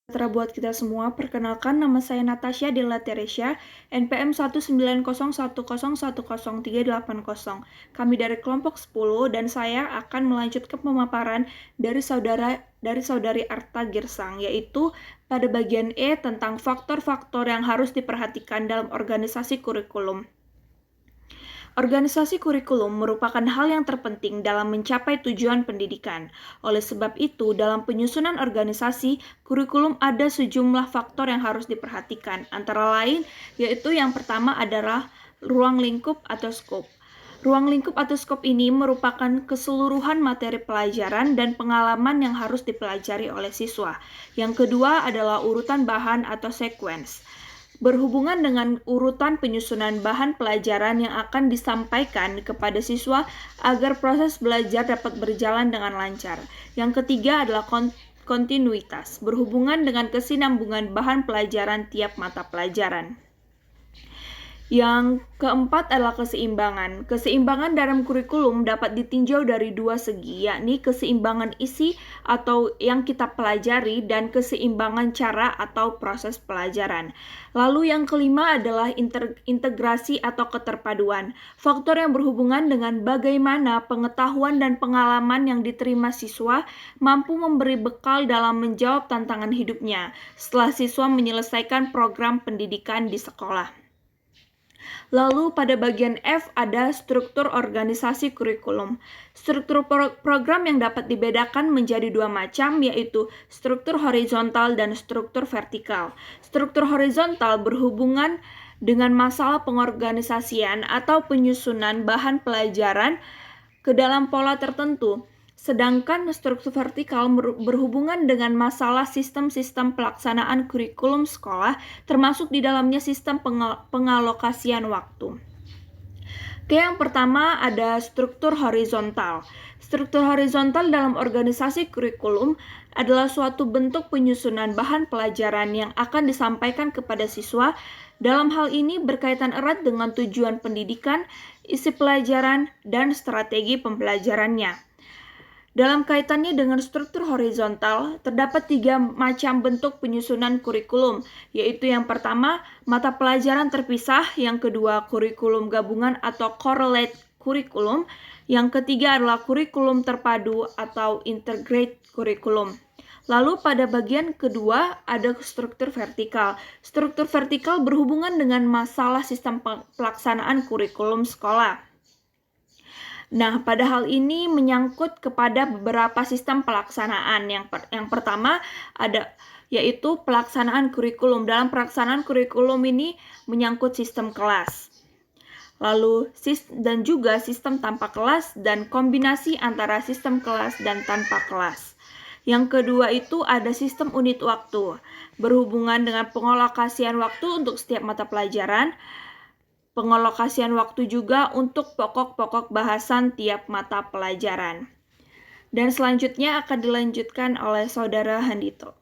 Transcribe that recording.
Sejahtera buat kita semua, perkenalkan nama saya Natasha Della Teresia, NPM 19010103080. Kami dari kelompok 10 dan saya akan melanjutkan pemaparan dari saudari Arta Girsang, yaitu pada bagian E tentang faktor-faktor yang harus diperhatikan dalam organisasi kurikulum. Organisasi kurikulum merupakan hal yang terpenting dalam mencapai tujuan pendidikan. Oleh sebab itu, dalam penyusunan organisasi, kurikulum ada sejumlah faktor yang harus diperhatikan. Antara lain, yaitu yang pertama adalah ruang lingkup atau skop. Ruang lingkup atau skop ini merupakan keseluruhan materi pelajaran dan pengalaman yang harus dipelajari oleh siswa. Yang kedua adalah urutan bahan atau sequence. Berhubungan dengan urutan penyusunan bahan pelajaran yang akan disampaikan kepada siswa agar proses belajar dapat berjalan dengan lancar. Yang ketiga adalah kontinuitas, berhubungan dengan kesinambungan bahan pelajaran tiap mata pelajaran. Yang keempat adalah keseimbangan. Keseimbangan dalam kurikulum dapat ditinjau dari dua segi, yakni keseimbangan isi atau yang kita pelajari dan keseimbangan cara atau proses pelajaran. Lalu yang kelima adalah integrasi atau keterpaduan. Faktor yang berhubungan dengan bagaimana pengetahuan dan pengalaman yang diterima siswa mampu memberi bekal dalam menjawab tantangan hidupnya setelah siswa menyelesaikan program pendidikan di sekolah. Lalu pada bagian F ada struktur organisasi kurikulum. Struktur program yang dapat dibedakan menjadi dua macam, yaitu struktur horizontal dan struktur vertikal. Struktur horizontal berhubungan dengan masalah pengorganisasian atau penyusunan bahan pelajaran ke dalam pola tertentu. Sedangkan struktur vertikal berhubungan dengan masalah sistem-sistem pelaksanaan kurikulum sekolah, termasuk di dalamnya sistem pengalokasian waktu. Oke, yang pertama ada struktur horizontal. Struktur horizontal dalam organisasi kurikulum adalah suatu bentuk penyusunan bahan pelajaran yang akan disampaikan kepada siswa. Dalam hal ini berkaitan erat dengan tujuan pendidikan, isi pelajaran, dan strategi pembelajarannya. Dalam kaitannya dengan struktur horizontal, terdapat 3 macam bentuk penyusunan kurikulum, yaitu yang pertama, mata pelajaran terpisah, yang kedua, kurikulum gabungan atau correlate kurikulum, yang ketiga adalah kurikulum terpadu atau integrate kurikulum. Lalu pada bagian kedua ada struktur vertikal. Struktur vertikal berhubungan dengan masalah sistem pelaksanaan kurikulum sekolah. Nah, pada hal ini menyangkut kepada beberapa sistem pelaksanaan. Yang pertama ada yaitu pelaksanaan kurikulum. Dalam pelaksanaan kurikulum ini menyangkut sistem kelas. Lalu dan juga sistem tanpa kelas dan kombinasi antara sistem kelas dan tanpa kelas. Yang kedua itu ada sistem unit waktu, berhubungan dengan pengalokasian waktu untuk setiap mata pelajaran. Pengalokasian waktu juga untuk pokok-pokok bahasan tiap mata pelajaran. Dan selanjutnya akan dilanjutkan oleh Saudara Handito.